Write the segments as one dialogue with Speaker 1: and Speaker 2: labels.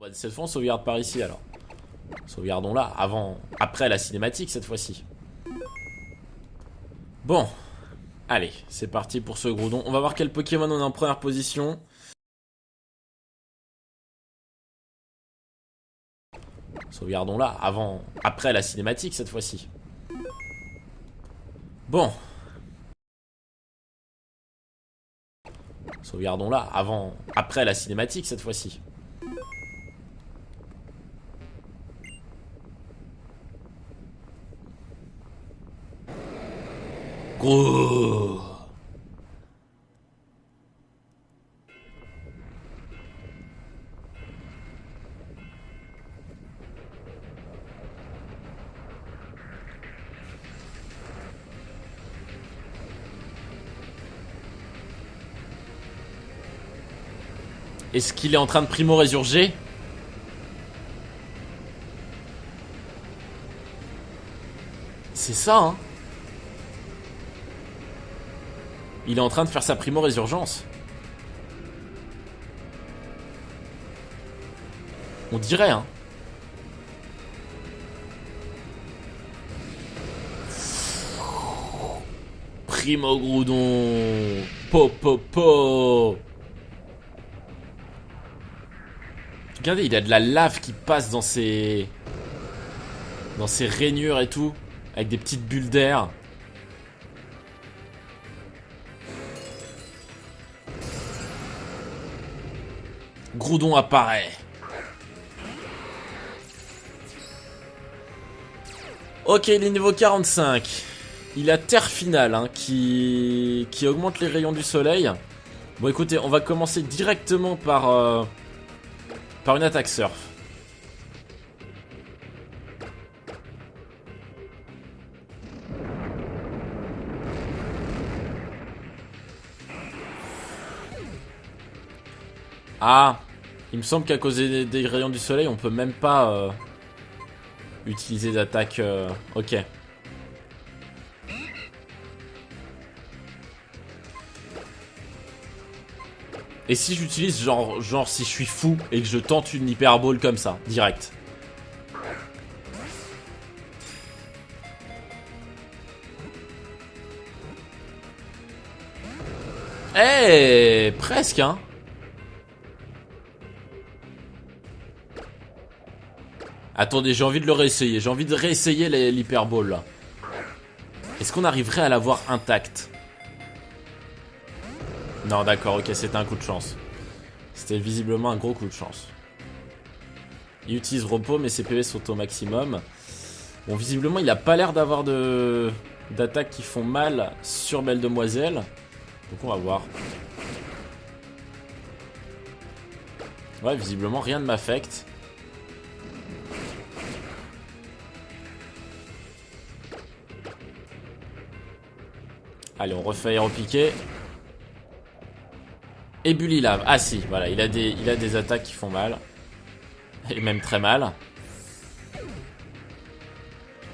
Speaker 1: Bon, cette fois on sauvegarde par ici alors. Sauvegardons là, après la cinématique cette fois-ci. Bon, allez, c'est parti pour ce Groudon. On va voir quel Pokémon on a en première position. Sauvegardons là, après la cinématique cette fois-ci. Bon. Sauvegardons là, après la cinématique cette fois-ci. Gros. Est-ce qu'il est en train de primo-résurger? C'est ça, hein. Il est en train de faire sa primo-résurgence. On dirait, hein. Primo Groudon. Po po po. Regardez, il a de la lave qui passe dans ses rainures et tout, avec des petites bulles d'air. Groudon apparaît. Ok, il est niveau 45. Il a Terre Finale, hein, qui augmente les rayons du soleil. Bon, écoutez, on va commencer directement par une attaque surf. Ah, il me semble qu'à cause des rayons du soleil, on peut même pas utiliser d'attaque. Ok. Et si j'utilise genre si je suis fou et que je tente une hyperbole comme ça, direct. Eh, presque, hein. Attendez, j'ai envie de le réessayer. J'ai envie de réessayer l'hyperbole là. Est-ce qu'on arriverait à l'avoir intacte? Non, d'accord, ok, c'était un coup de chance. C'était visiblement un gros coup de chance. Il utilise repos, mais ses PV sont au maximum. Bon, visiblement, il a pas l'air d'avoir d'attaques qui font mal sur Belle Demoiselle. Donc on va voir. Ouais, visiblement, rien ne m'affecte. Allez, on refait aéropiquer. Et Bullylave. Ah si, voilà, il a des attaques qui font mal. Et même très mal.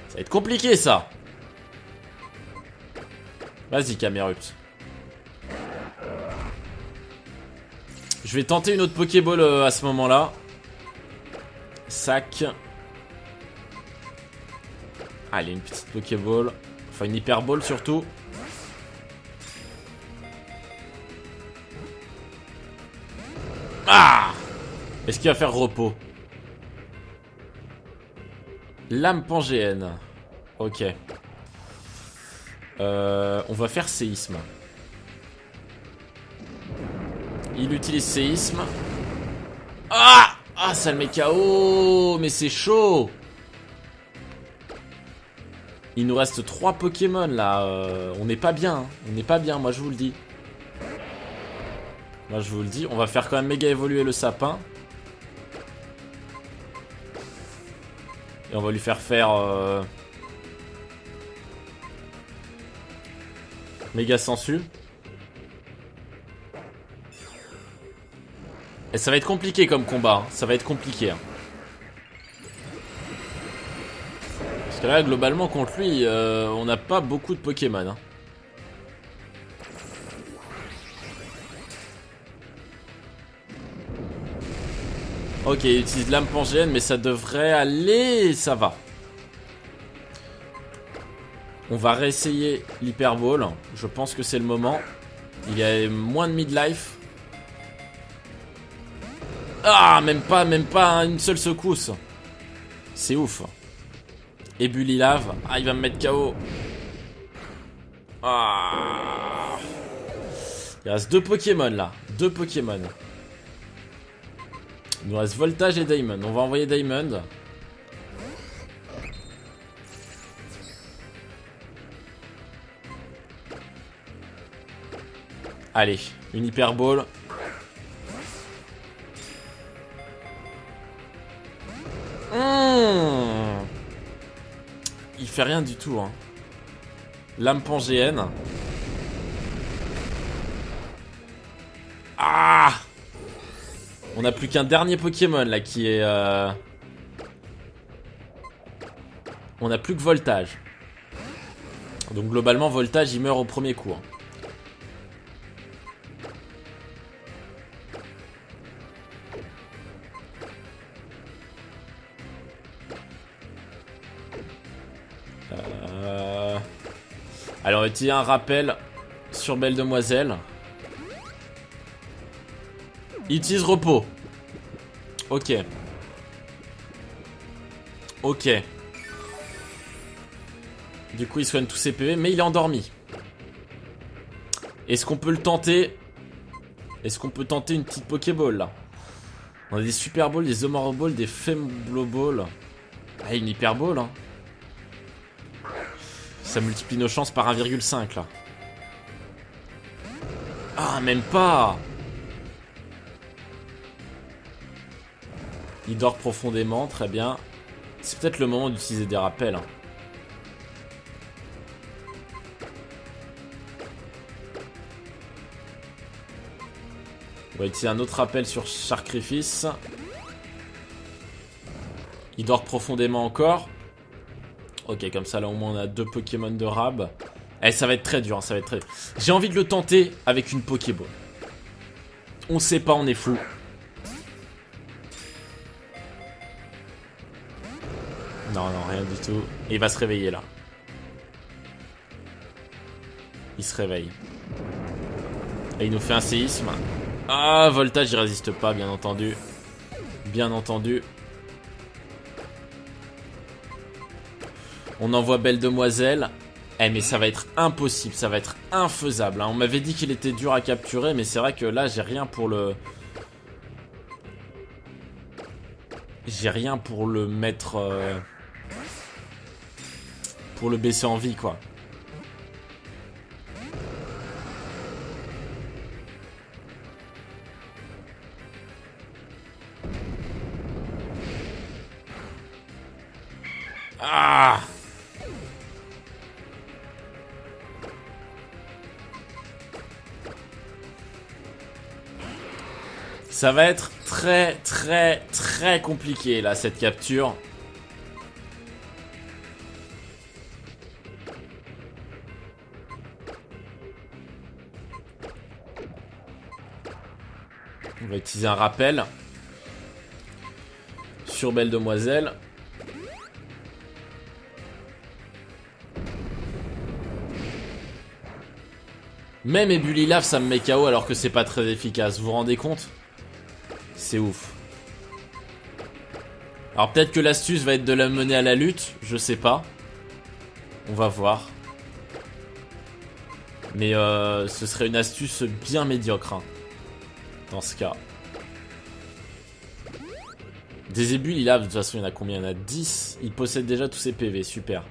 Speaker 1: Ça va être compliqué, ça. Vas-y, Camerupt. Je vais tenter une autre Pokéball à ce moment-là. Sac. Allez, une petite Pokéball. Enfin, une Hyperball surtout. Ah! Est-ce qu'il va faire repos? Lame Pangéenne. Ok. On va faire séisme. Il utilise séisme. Ah! Ah, ça le met KO. Mais c'est chaud. Il nous reste 3 Pokémon là. On n'est pas bien. Hein. On n'est pas bien, moi je vous le dis. Moi je vous le dis, on va faire quand même méga évoluer le sapin. Et on va lui faire méga sensu. Et ça va être compliqué comme combat, hein. Ça va être compliqué. Hein. Parce que là, globalement, contre lui, on n'a pas beaucoup de Pokémon. Hein. Ok, il utilise l'âme pangéenne, mais ça devrait aller. Ça va. On va réessayer l'hyper ball. Je pense que c'est le moment. Il y a moins de midlife. Ah, même pas une seule secousse. C'est ouf. Et Bullylave. Ah, il va me mettre KO. Ah. Il reste 2 Pokémon là. 2 Pokémon. Il nous reste Voltage et Diamond. On va envoyer Diamond. Allez, une Hyper Ball. Il fait rien du tout, hein. Lame pangéenne. Ah! On n'a plus qu'un dernier Pokémon là qui est... On n'a plus que Voltage. Donc globalement, Voltage il meurt au premier coup. Hein. Alors, il y a un rappel sur Belle Demoiselle. Il utilise repos. Ok. Ok. Du coup, il soigne tous ses PV, mais il est endormi. Est-ce qu'on peut le tenter? Est-ce qu'on peut tenter une petite Pokéball là? On a des Super Balls, des Zomoro Balls, des Femblo Balls. Ah, une Hyper Ball, hein. Ça multiplie nos chances par 1,5 là. Ah, même pas. Il dort profondément, très bien. C'est peut-être le moment d'utiliser des rappels. Hein. On va utiliser un autre rappel sur Sacrifice. Il dort profondément encore. Ok, comme ça là au moins on a 2 Pokémon de rab. Eh, ça va être très dur, hein, ça va être très... J'ai envie de le tenter avec une Pokéball. On sait pas, on est fou. Non, non, rien du tout. Et il va se réveiller là. Il se réveille. Et il nous fait un séisme. Ah, Voltage, il résiste pas, bien entendu. Bien entendu. On envoie Belle Demoiselle. Eh, mais ça va être impossible, ça va être infaisable. Hein. On m'avait dit qu'il était dur à capturer, mais c'est vrai que là, j'ai rien pour le... J'ai rien pour le mettre... Pour le baisser en vie, quoi. Ah! Ça va être très compliqué là cette capture. On va utiliser un rappel sur Belle Demoiselle. Même Ebulilave ça me met KO alors que c'est pas très efficace. Vous vous rendez compte? C'est ouf. Alors peut-être que l'astuce va être de la mener à la lutte. Je sais pas. On va voir. Mais ce serait une astuce bien médiocre. Hein, dans ce cas. Des Ebulilave, de toute façon il y en a combien? Il y en a 10. Il possède déjà tous ses PV. Super.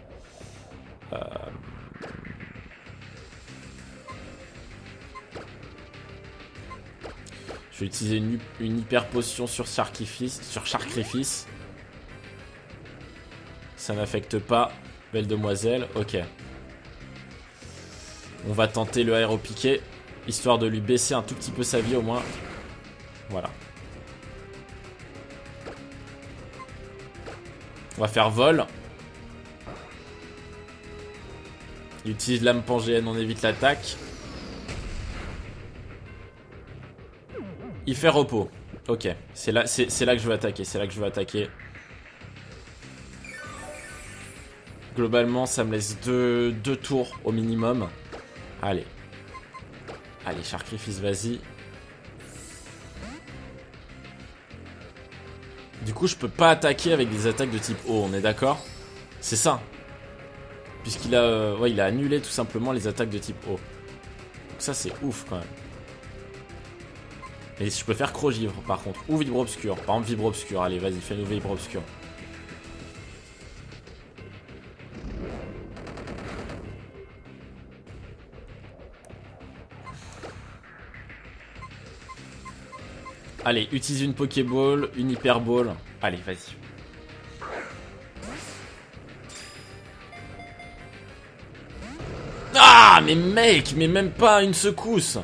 Speaker 1: Je vais utiliser une hyper potion sur Sacrifice. Ça n'affecte pas Belle Demoiselle. Ok. On va tenter le aéropiqué, histoire de lui baisser un tout petit peu sa vie au moins. Voilà. On va faire vol. Il utilise l'âme pangéenne, on évite l'attaque. Il fait repos. Ok, c'est là que je veux attaquer, c'est là que je veux attaquer. Globalement, ça me laisse deux tours au minimum. Allez. Allez, Sacrifice, vas-y. Du coup, je peux pas attaquer avec des attaques de type eau, on est d'accord? C'est ça. Puisqu'il a, ouais, il a annulé tout simplement les attaques de type eau. Donc ça, c'est ouf quand même. Et je peux faire Crogivre par contre. Ou Vibre Obscur. Par exemple, Vibre Obscur. Allez, vas-y, fais-nous Vibre Obscur. Allez, utilise une Pokéball, une Hyperball. Allez, vas-y. Ah, mais mec, mais même pas une secousse.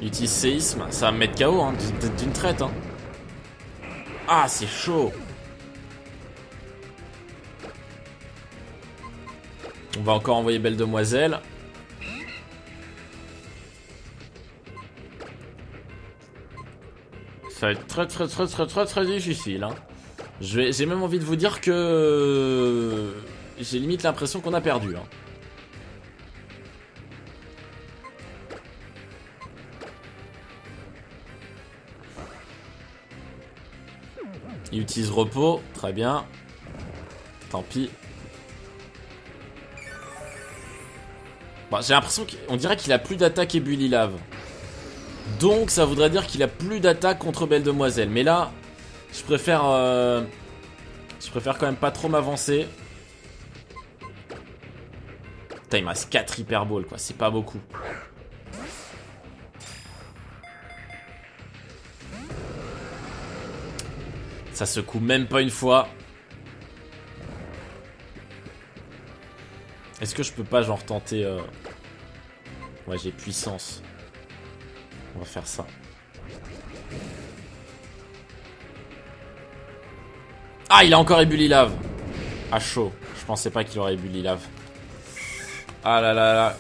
Speaker 1: Utilise Séisme, ça va me mettre KO hein, d'une traite. Hein. Ah, c'est chaud. On va encore envoyer Belle Demoiselle. Ça va être très difficile. Hein. J'ai même envie de vous dire que j'ai limite l'impression qu'on a perdu. Hein. Il utilise repos, très bien. Tant pis. Bon, j'ai l'impression qu'on dirait qu'il a plus d'attaque et Bully-Lave. Donc ça voudrait dire qu'il a plus d'attaque contre Belle Demoiselle. Mais là, je préfère quand même pas trop m'avancer. Putain, il me reste 4 Hyperballs quoi, c'est pas beaucoup. Ça secoue même pas une fois. Est-ce que je peux pas genre tenter Ouais, j'ai puissance. On va faire ça. Ah, il a encore Ébully-Lave. Ah, chaud. Je pensais pas qu'il aurait Ébully-Lave. Ah là là là.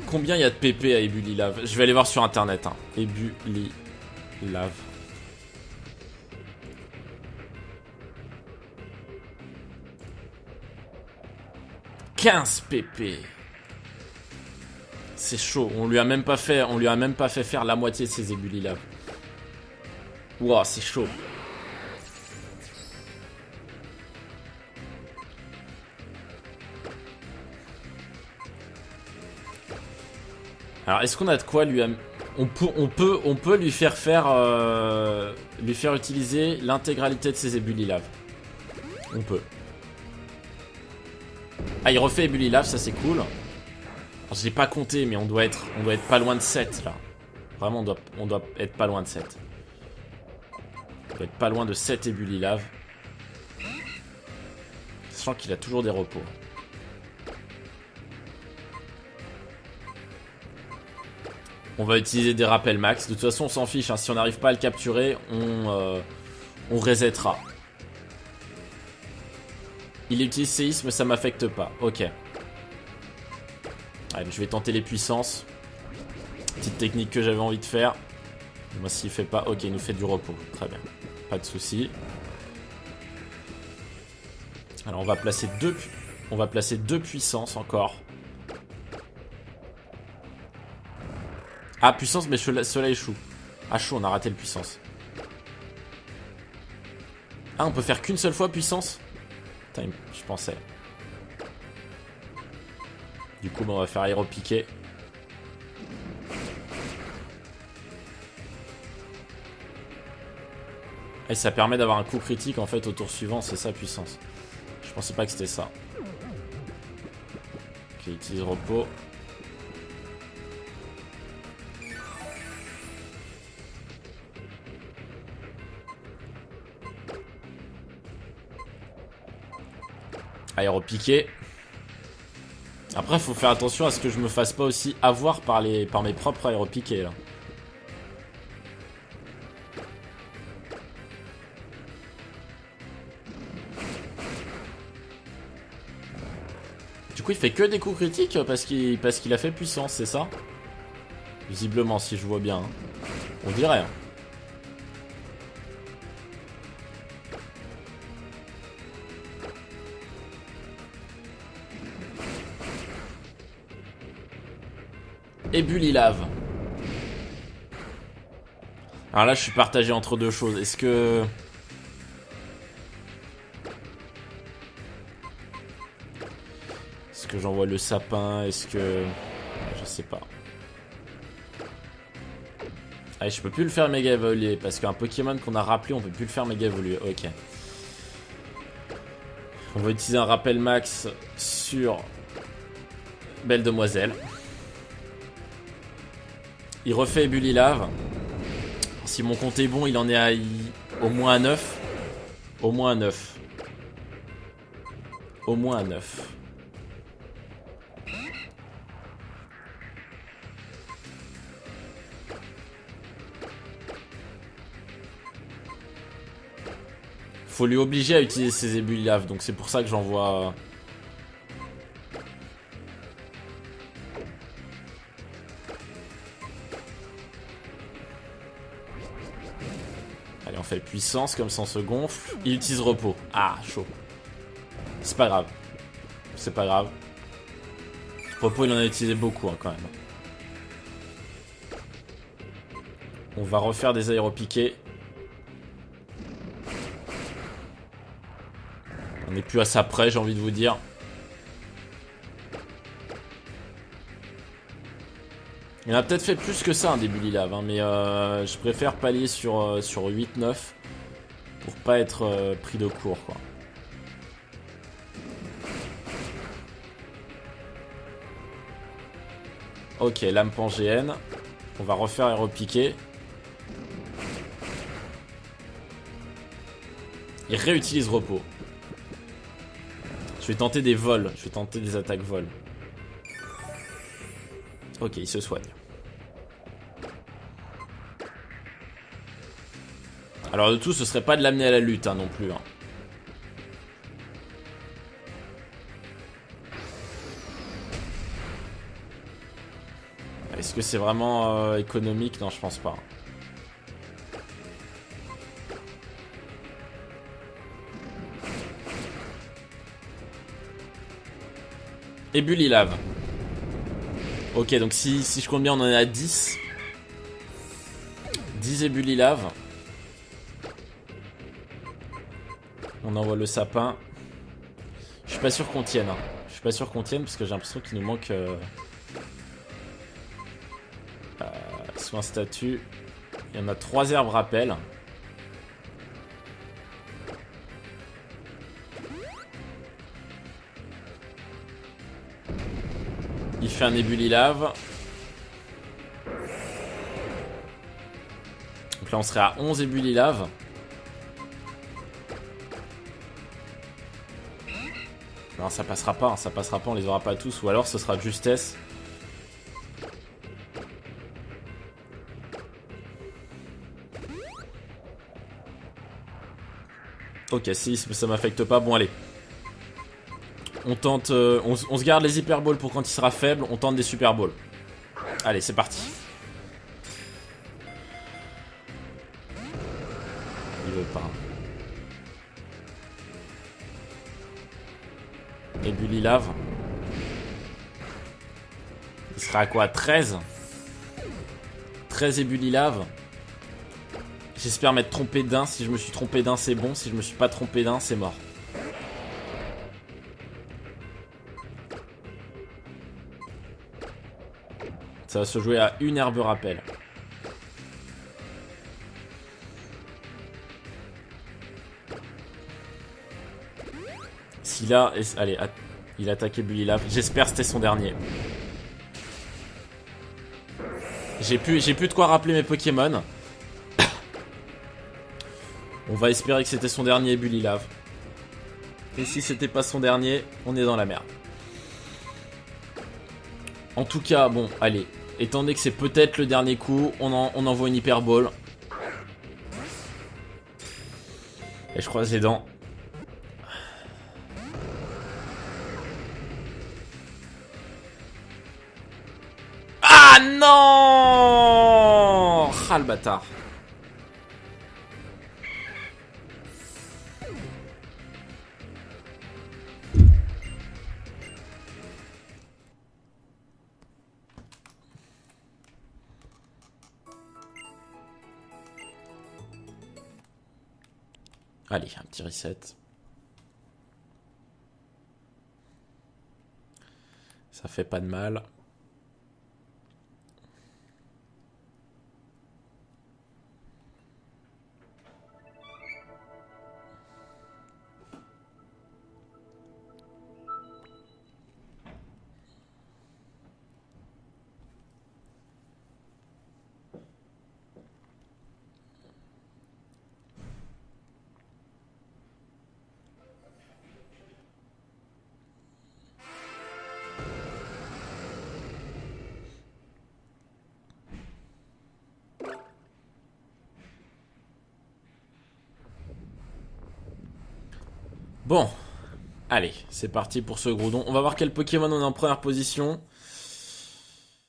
Speaker 1: Combien il y a de PP à Ébully-Lave? Je vais aller voir sur internet. Hein. Ébully-Lave. « 15 PP. C'est chaud. On lui a même pas fait faire la moitié de ses Ébully-Lave. Ouah, c'est chaud. Alors, est-ce qu'on a de quoi lui on peut lui faire utiliser l'intégralité de ses Ébully-Lave. On peut. Ah, il refait Ébully-Lave, ça c'est cool. J'ai pas compté, mais on doit être pas loin de 7 là. Vraiment, on doit être pas loin de 7. On doit être pas loin de 7 Ébully-Lave. Sachant qu'il a toujours des repos. On va utiliser des rappels max. De toute façon, on s'en fiche. Hein. Si on n'arrive pas à le capturer, on resettera. Il utilise séisme, ça m'affecte pas. Ok. Allez, je vais tenter les puissances. Petite technique que j'avais envie de faire. Moi, s'il fait pas... Ok, il nous fait du repos. Très bien. Pas de souci. Alors, on va placer deux puissances encore. Ah, puissance, mais cela échoue. Ah, chaud, on a raté le puissance. Ah, on peut faire qu'une seule fois puissance? Putain, je pensais. Du coup, on va faire aéropiquer. Et ça permet d'avoir un coup critique en fait au tour suivant, c'est ça puissance. Je pensais pas que c'était ça. Ok, utilise repos. Aéropiquer. Après, faut faire attention à ce que je me fasse pas aussi avoir par mes propres aéropiquets là. Du coup, il fait que des coups critiques parce qu'il a fait puissance, c'est ça? Visiblement, si je vois bien. Hein. On dirait. Hein. Et Bullylave. Alors là, je suis partagé entre deux choses. Est-ce que j'envoie le sapin? Est-ce que... Je sais pas. Allez, je peux plus le faire méga évoluer. Parce qu'un Pokémon qu'on a rappelé, on peut plus le faire méga évoluer. Ok. On va utiliser un rappel max sur Belle Demoiselle. Il refait Bullylave. Si mon compte est bon, il en est à au moins à 9. Au moins à 9. Au moins à 9. Faut lui obliger à utiliser ses Bullylave, donc c'est pour ça que j'envoie... Allez, on fait puissance, comme ça on se gonfle. Il utilise repos. Ah, chaud. C'est pas grave. C'est pas grave. Repos, il en a utilisé beaucoup, hein, quand même. On va refaire des aéropiquets. On n'est plus à ça près, j'ai envie de vous dire. Il en a peut-être fait plus que ça, un début Bullylave, hein, mais je préfère pallier sur 8-9 pour pas être pris de court, quoi. Ok, lame pangéenne. On va refaire aéropiquer. Il réutilise repos. Je vais tenter des vols. Je vais tenter des attaques vols. Ok, il se soigne. Alors de tout, ce serait pas de l'amener à la lutte, hein, non plus. Hein. Est-ce que c'est vraiment économique? Non, je pense pas. Et Bullylave. Ok, donc si je compte bien, on en est à 10. 10 et Bullylave. On envoie le sapin. Je suis pas sûr qu'on tienne. Hein. Je suis pas sûr qu'on tienne parce que j'ai l'impression qu'il nous manque... soin statut. Il y en a 3 herbes rappel. Il fait un Bullylave. Donc là on serait à 11 Bullylave. Non, ça passera pas, hein, ça passera pas, on les aura pas tous. Ou alors ce sera de justesse. Ok, si ça m'affecte pas, bon allez. On tente, on se garde les Hyper Balls pour quand il sera faible, on tente des Super Balls. Allez, c'est parti. Il veut pas. Et Bullylave. Il sera à quoi? 13 13 et Bullylave. J'espère m'être trompé d'un. Si je me suis trompé d'un, c'est bon. Si je me suis pas trompé d'un, c'est mort. Ça va se jouer à une herbe rappel. S'il a... Allez, il a attaqué Bullylave. J'espère que c'était son dernier. J'ai plus de quoi rappeler mes Pokémon. On va espérer que c'était son dernier Bullylave. Et si c'était pas son dernier, on est dans la merde. En tout cas, bon, allez. Étant donné que c'est peut-être le dernier coup, on envoie une Hyper Ball. Et je croise les dents. Ah non! Ah Ah, le bâtard. Allez, un petit reset. Ça fait pas de mal. Bon, allez, c'est parti pour ce Groudon. On va voir quel Pokémon on est en première position.